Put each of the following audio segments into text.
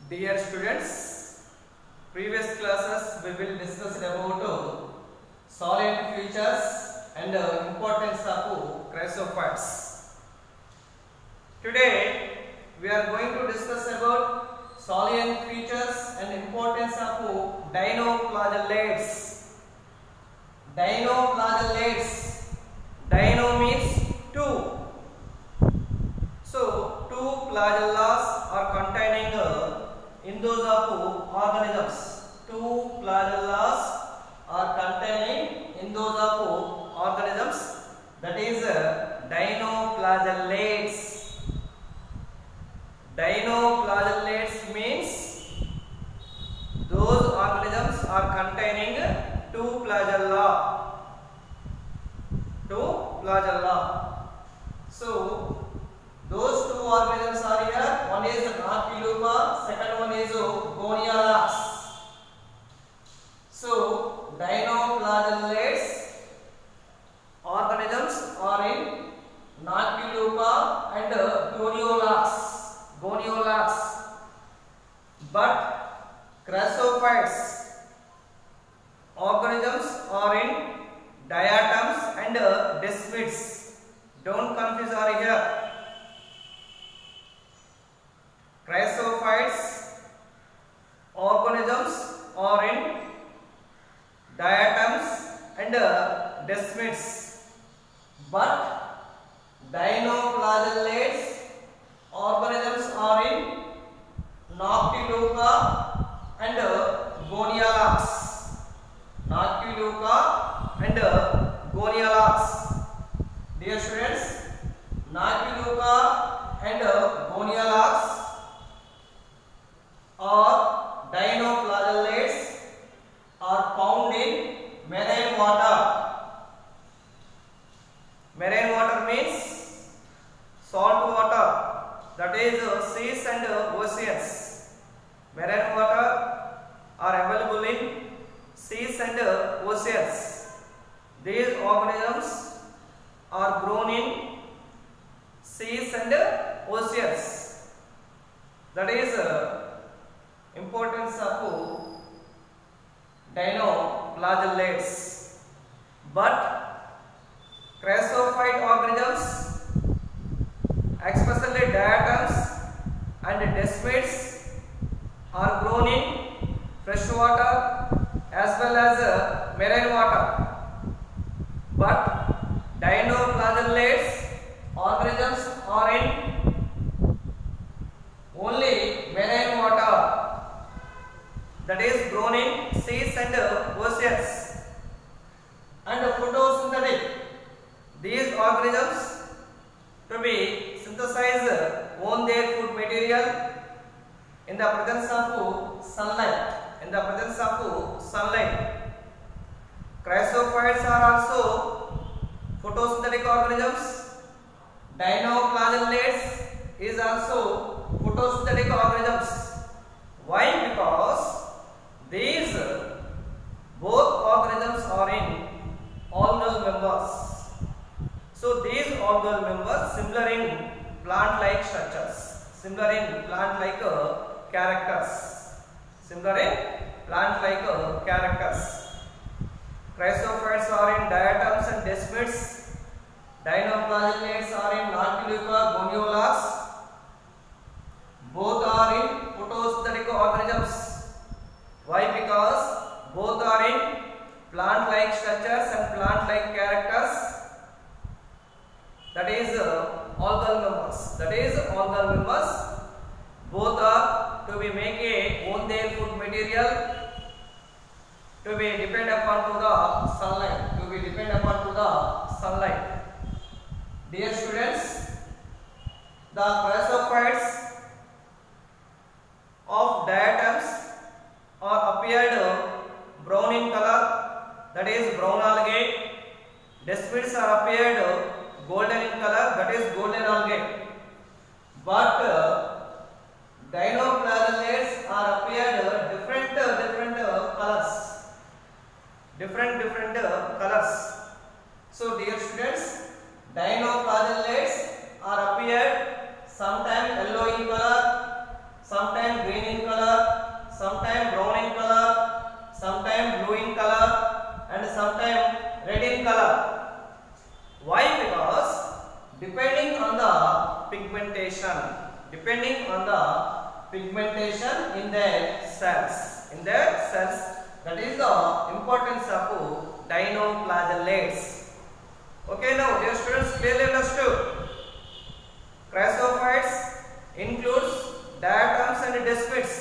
Dear students, previous classes we will discuss about solid features and importance of chrysophytes. Today we are going to discuss about solid features and importance of dinoflagellates. Dinoflagellates. Dino means two. So two flagellas are containing in those of organisms. Two flagellas are containing in those of organisms, that is dinoflagellates. Dinoflagellates means those organisms are containing two flagella. Two flagella. So those two organisms are here. One is Archiluca, second one is Goniolax. So dinoflagellates organisms are in Archiluca and Goniolax. But chrysophytes organisms are in diatoms and desmids. Don't confuse are here. Chrysophytes organisms are in diatoms and desmids, but dinoflagellates organisms are in Noctiluca and Goniolax. Noctiluca and Goniolax. Dear students, Noctiluca and Goniolax or dinoflagellates are found in marine water. Marine water means salt water, that is seas and oceans. Marine water are available in seas and oceans. These organisms are grown in seas and oceans. That is importance of dinoflagellates. But chrysophyte organisms, especially diatoms and desmids, are grown in freshwater as well as marine water. But dinoflagellates organisms are in only marine water, that is grown in seas and oceans. And photosynthetic. These organisms to be synthesized own their food material in the presence of sunlight. Chrysophytes are also photosynthetic organisms. Dinoflagellates is also photosynthetic organisms. Why? Because these both organisms are in algal members. So these algal members similar in plant-like structures, similar in plant-like characters, Chrysophytes are in diatoms and desmids. Dinoflagellates are in Noctiluca, Goniolax. Both are in photosynthetic organisms. Why? Because both are in plant-like structures and plant-like characters. That is algal members. Both are to be make own their food material, to be depend upon to the sunlight. Dear students, the chrysophytes of diatoms are appeared brown in color, that is brown algae. Desmids are appeared golden in color, that is golden algae. But dinoflagellates are appeared different colors. So dear students, dinoflagellates are appeared sometimes yellow in color, sometimes green in color, sometimes brown in color, sometimes blue in color, and sometimes red in color. Why? Because depending on the pigmentation in their cells, that is the importance of dinoflagellates. Okay, now dear students, clearly understood. Chrysophytes includes diatoms and desmids.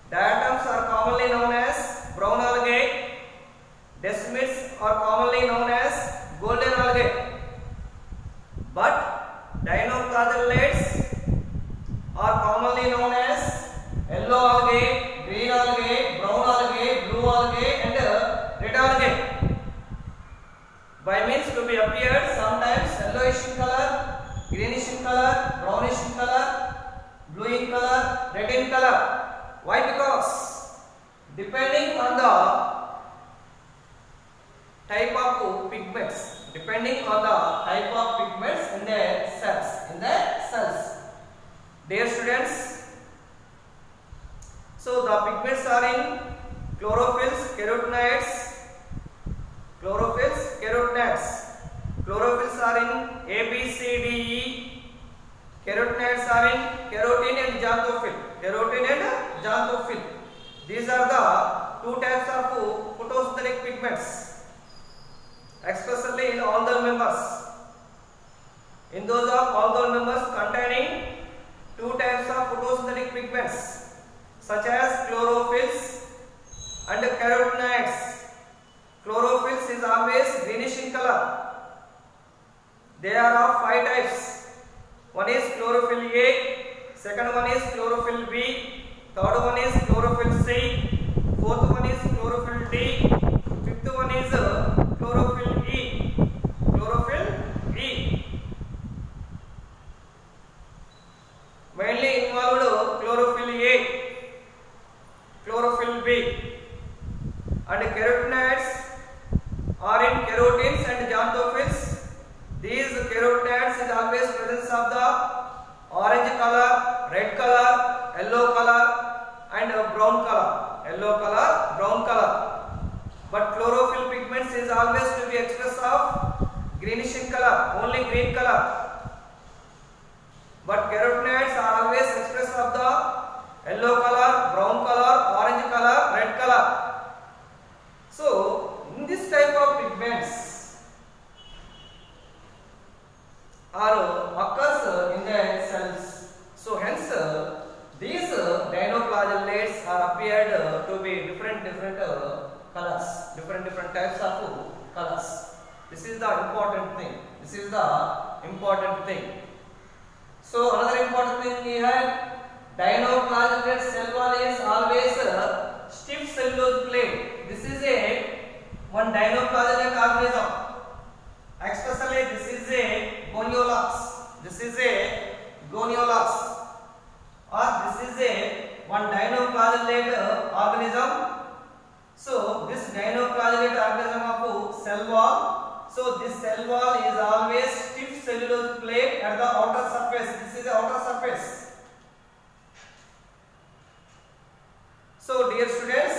Diatoms are commonly known as brown algae. Desmids are commonly known as golden algae. But dinoflagellates are commonly known as yellow algae, green algae, brown algae, blue algae, and red algae. By means to be appeared sometimes yellowish in color, greenish in color, brownish in color, blue in color, red in color. Why? Because depending on the type of pigments, in their cells. Dear students, so the pigments are in chlorophylls, carotenoids. Chlorophylls are in A, B, C, D, E. Carotenoids are in carotene and xanthophyll. These are the two types of photosynthetic pigments, especially in algal members. In those of algal members containing two types of photosynthetic pigments, such as chlorophylls and carotenoids. Chlorophylls is always greenish in color. They are of 5 types. One is chlorophyll A, second one is chlorophyll B, third one is chlorophyll C, fourth one is chlorophyll D, fifth one is chlorophyll E. Mainly involved chlorophyll A, chlorophyll B, and carotenoids are in carotenes and xanthophylls. These carotenoids is always presence of the orange color, red color, yellow color, and brown color. But chlorophyll pigments is always to be expressed of greenish in color, only green color. But carotenoids are always expressed of the yellow color, brown color, orange color, red color. So in this type of pigments occurs in their cells. So hence these dinoflagellates are appeared to be different colors, different types of colors. This is the important thing. So another important thing we have, dinoflagellate cell wall is always stiff cellulose plate. This is one dinoflagellate organism. Especially this is a goniolax. Or this is one dinoflagellate organism. So this dinoflagellate organism of cell wall. So this cell wall is always stiff cellulose plate at the outer surface. This is the outer surface. So dear students,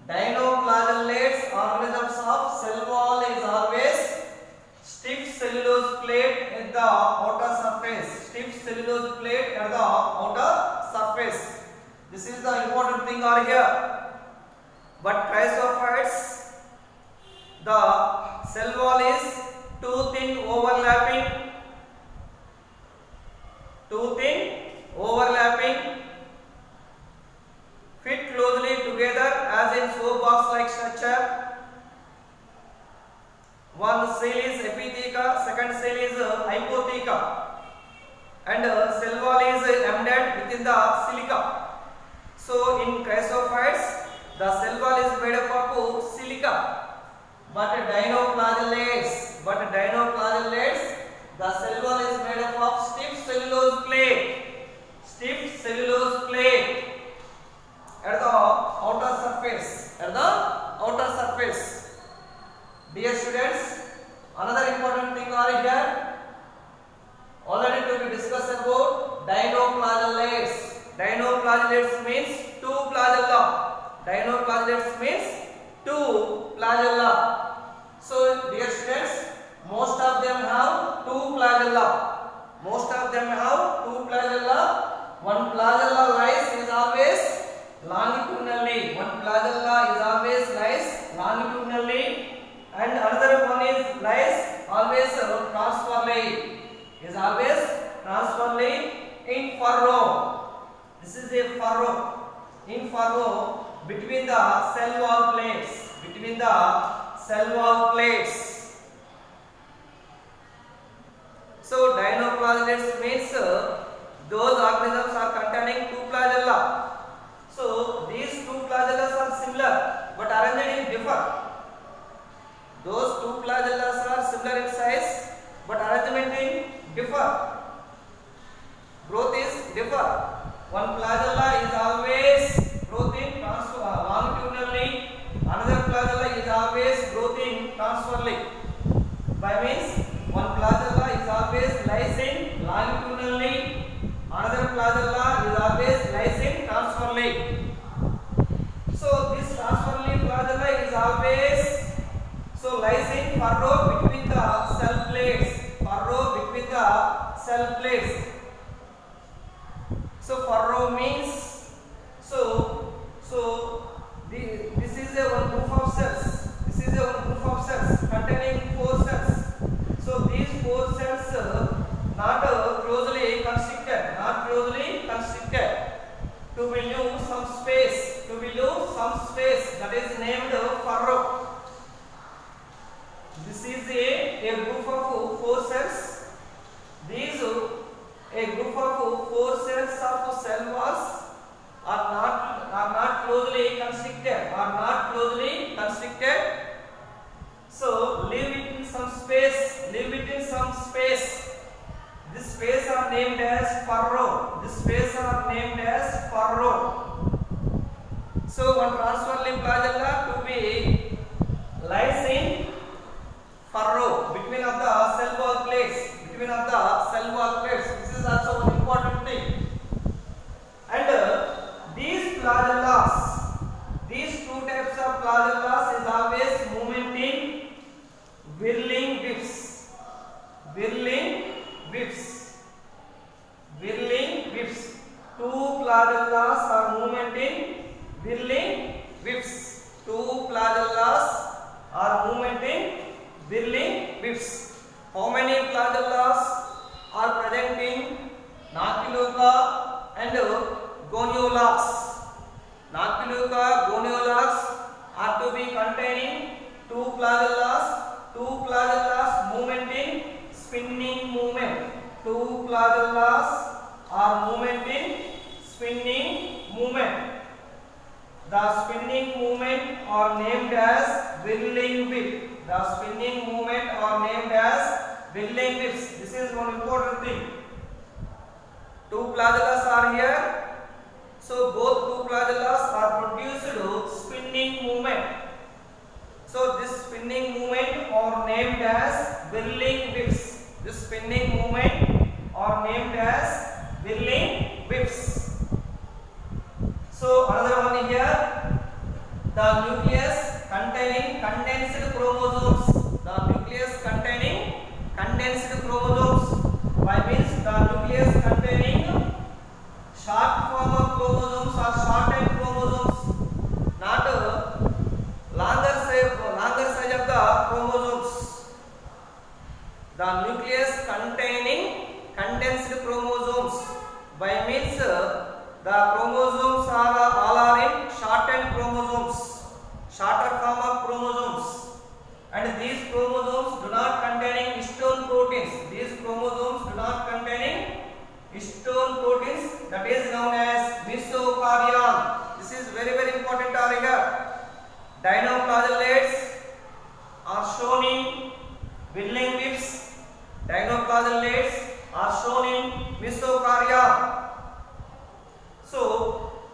dinoflagellates organisms of cell wall is always stiff cellulose plate at the outer surface. This is the important thing over here. But chrysophytes, the cell wall is too thin overlapping, fit closely together as in soap box like structure. One cell is epitheca, second cell is hypotheca, and cell wall is embedded within the silica. So in chrysophytes, the cell wall is made up of silica. But dinoflagellates, the cell wall is made up of stiff cellulose plate at the outer surface. Dear students, another important thing over here, already to be discussed about dinoflagellates. Dinoflagellates means two flagella. Dinoflagellates means two flagella. So dear students, most of them have two flagella. Most of them have two flagella. One flagella lies is always longitudinally. One flagella is always lies longitudinally, and another one is lies always transversely. Is always transversely in furrow. This is a furrow. In furrow between the cell wall plates. Between the cell wall plates. So dinoflagellates means those organisms are containing two flagella. So these two flagella are similar but arranged in differ. Those two flagella are similar in size but arrangement in differ. Growth is differ. One flagella is always growing longitudinally. Another flagella is always growing transversely. By means one flagella is always lysing longitudinally. Another flagella is always lysing transversely. So this transversely flagella is always so lysing furrow between the cell plates. Furrow between the cell plates. So furrow means this is a one group of cells. This is a one group of cells containing four cells. So these four cells not closely constricted. Not closely constricted. To leave some space. To leave some space. That is named furrow. This is a group of four cells. These a group of four cells of cell walls are not closely constricted. Are not closely constricted. So leave it in some space. Leave it in some space. This space are named as furrow. This space are named as furrow. So one transversely flagella to be lies in furrow between of the cell wall plates. Between of the cell wall plates. This is also one important thing. And these flagellas, these two types of flagellas is always movement in whirling whips. Whirling whips. Whirling whips. Two flagellas are movement in whirling whips. Two flagellas are movement in whirling whips. How many flagellas are present in Nactiluca and goniolax? Nactiluca, goniolax are to be containing two flagellas. Two flagellas movement in spinning movement. Two flagellas are movement in spinning movement. The spinning movement are named as whirling whip. The spinning movement are named as whirling whips. This is one important thing. Two flagellas are here. So both two flagellas are produced spinning movement. So this spinning movement are named as whirling whips. This spinning movement are named as whirling whips. So another one here, the nucleus containing condensed chromosomes. The nucleus containing condensed chromosomes. By means the nucleus containing short form of chromosomes or shortened chromosomes, not longer size of the chromosomes. The nucleus containing condensed chromosomes. By means the chromosomes all are in shortened chromosomes, shorter form of chromosomes, and these chromosomes do not containing histone proteins. These chromosomes do not containing histone proteins, that is known as mesokaryon. This is very important here. Dinoflagellates are shown in whirling whips. Dinoflagellates are shown in mesokaryon. So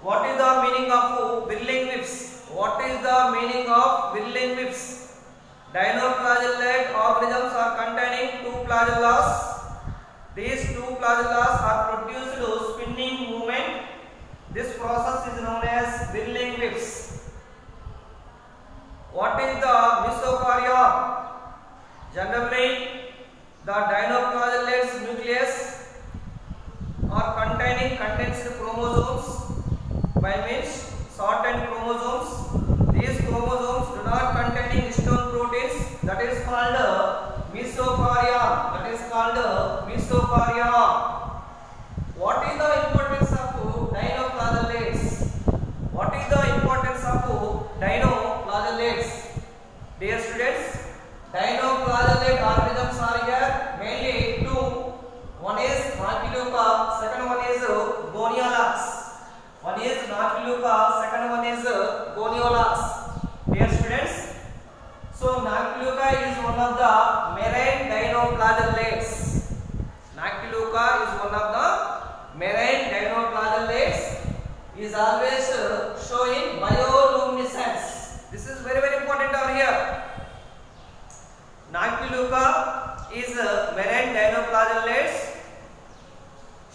what is the meaning of whirling whips? What is the meaning of whirling whips? Dinoflagellate organisms are containing two flagellas. These two flagellas are produced spinning movement. This process is known as Willing whips. What is the mesokarya? Generally, the dinoflagellates nucleus are containing condensed chromosomes by means shortened chromosomes. These chromosomes do not containing histone proteins. That is called mesokarya. That is called mesokarya. What is the importance of dinoflagellates? What is the importance of dinoflagellates? Dear students, dinoflagellate organisms are here mainly two. One is Nautiluca, second one is Goniolax. One is Nautiluca, second one is Goniolax. Dear students, so Nautiluca is one of the marine dinoflagellates. Nautiluca is one of the marine dinoflagellates. Is always showing bioluminescence. This is very important over here. Nautiluca is marine dinoflagellates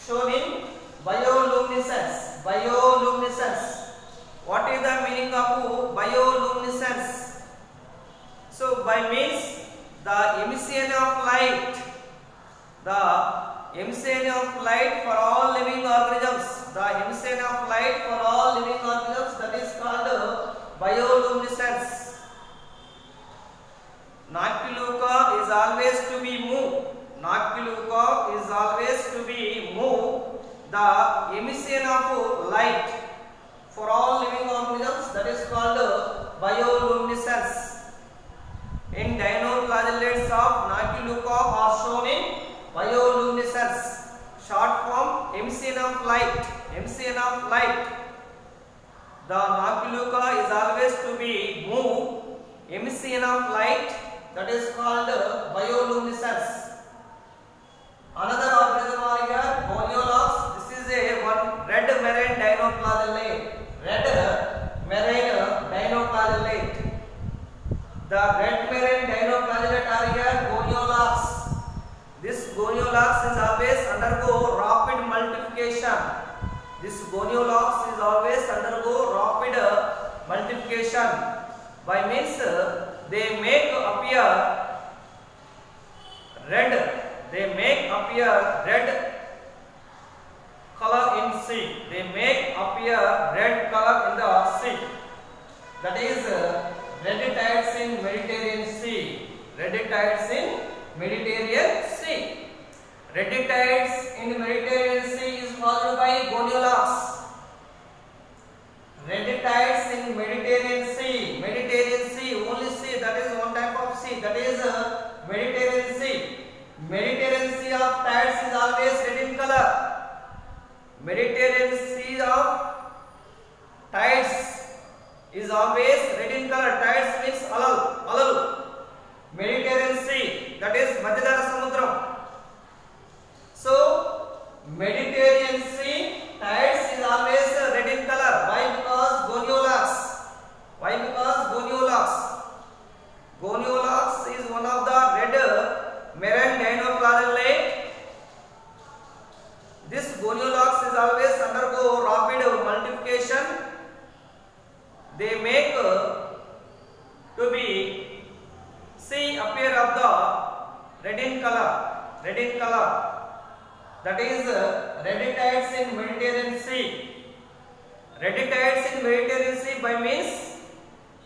showing bioluminescence. Bioluminescence. What is the meaning of bioluminescence? So by means the emission of light. The emission of light for all living organisms. The emission of light for all living organisms, that is called bioluminescence. Nautiluca is always to be moved. Nautiluca is always to be moved. The emission of light for all living organisms, that is called bioluminescence. In dinoflagellates of Nautiluca are shown in bioluminescence. Short form, emission of light. Emission of light. The Nautiluca is always to be moved. Emission of light, that is called bioluminescence. Another organism are here, Goniolax. This is a one red marine dinoflagellate. Red marine dinoflagellate. The red marine dinoflagellate are here, Goniolax. This Goniolax is always undergo rapid multiplication. This Goniolax is always undergo rapid multiplication. By means they make appear red. They make appear red color in sea. They make appear red color in the sea. That is red tides in Mediterranean Sea. Red tides in Mediterranean Sea. Red tides in Mediterranean Sea is caused by Goniolax. Red tides in Mediterranean Sea. Mediterranean Sea, only sea, that is one type of sea. That is Mediterranean Sea. Mediterranean Sea of tides is always red in color. Mediterranean Sea of tides is always red in color. Tides means alalu. Mediterranean Sea, that is Madhyadhara Samudram. So Mediterranean Sea tides is always red in color. Why? Because Goniolax. Why? Because Goniolax. Goniolax is one of the red marine dinoflagellate. This Goniolax is always undergo rapid multiplication. They make to be sea appear of the red in color. Red in color. That is red tides in Mediterranean Sea. Red tides in Mediterranean Sea by means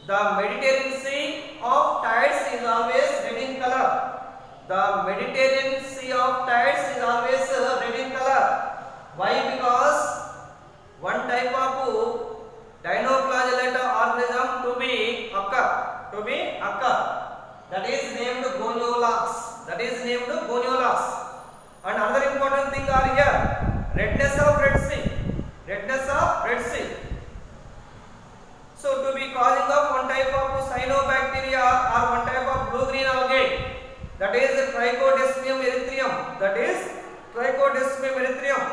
the Mediterranean Sea of tides is always red in color. The Mediterranean Sea of tides is always red in color. Why? Because one type of dinoflagellate organism to be occur. That is named Goniolax. That is named Goniolax. And another important thing are here, redness of Red Sea. Redness of Red Sea. So to be causing of one type of cyanobacteria or one type of blue-green algae. That is Trichodesmium erythraeum. That is Trichodesmium erythraeum.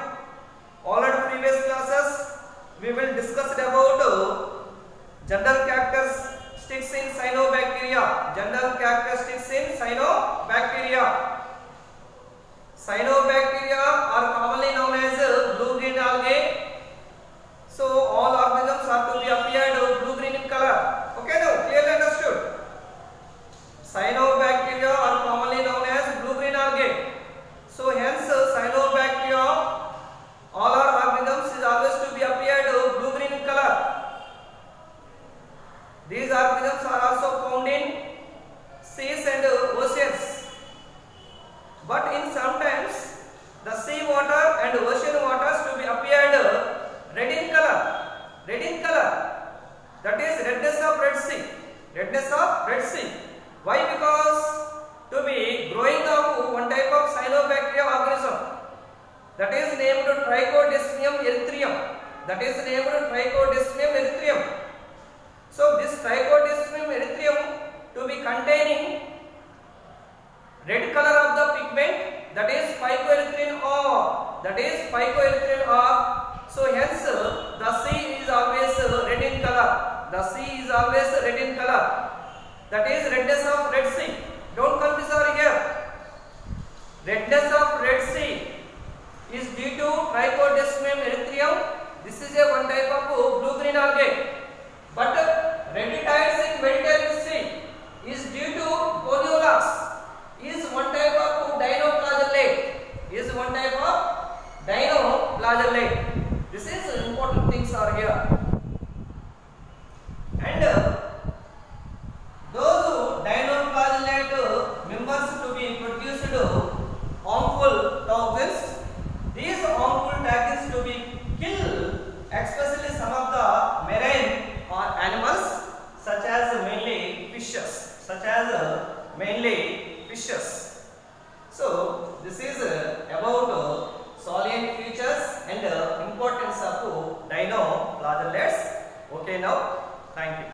All at previous classes we will discuss about general characteristics in cyanobacteria. General characteristics in cyanobacteria. Cyanobacteria are commonly known as blue-green algae. So all organisms are to be appeared blue green in color. Okay, now clearly understood. Cyanobacteria are commonly known as blue green algae. So hence cyanobacteria, all our organisms is always to be appeared blue green in color. These organisms are also found in seas and oceans. But in sometimes the sea water and ocean waters to be appeared red in color. Red in color. That is redness of Red Sea. Redness of Red Sea. Why? Because to be growing of one type of cyanobacteria organism, that is named Trichodesmium erythraeum. That is named Trichodesmium erythraeum. So this Trichodesmium erythraeum to be containing red color of the pigment, that is phycoerythrin ore. That is phycoerythrin ore. So hence the sea is always red in color. The sea is always red in color. That is redness of Red Sea. Don't confuse over here. Redness of Red Sea is due to Trichodesmium erythraeum. This is a one type of blue green algae. But red tides in Mediterranean Sea is due to Goniolax. Is one type of dinoflagellate. Is one type of dinoflagellate. This is important things are here. And those dinoflagellate members to be produced harmful toxins. These harmful toxins to be kill, especially some of the marine or animals, such as mainly fishes. Such as mainly fishes. So this is about salient features and importance of dinoflagellates. Okay, now thank you.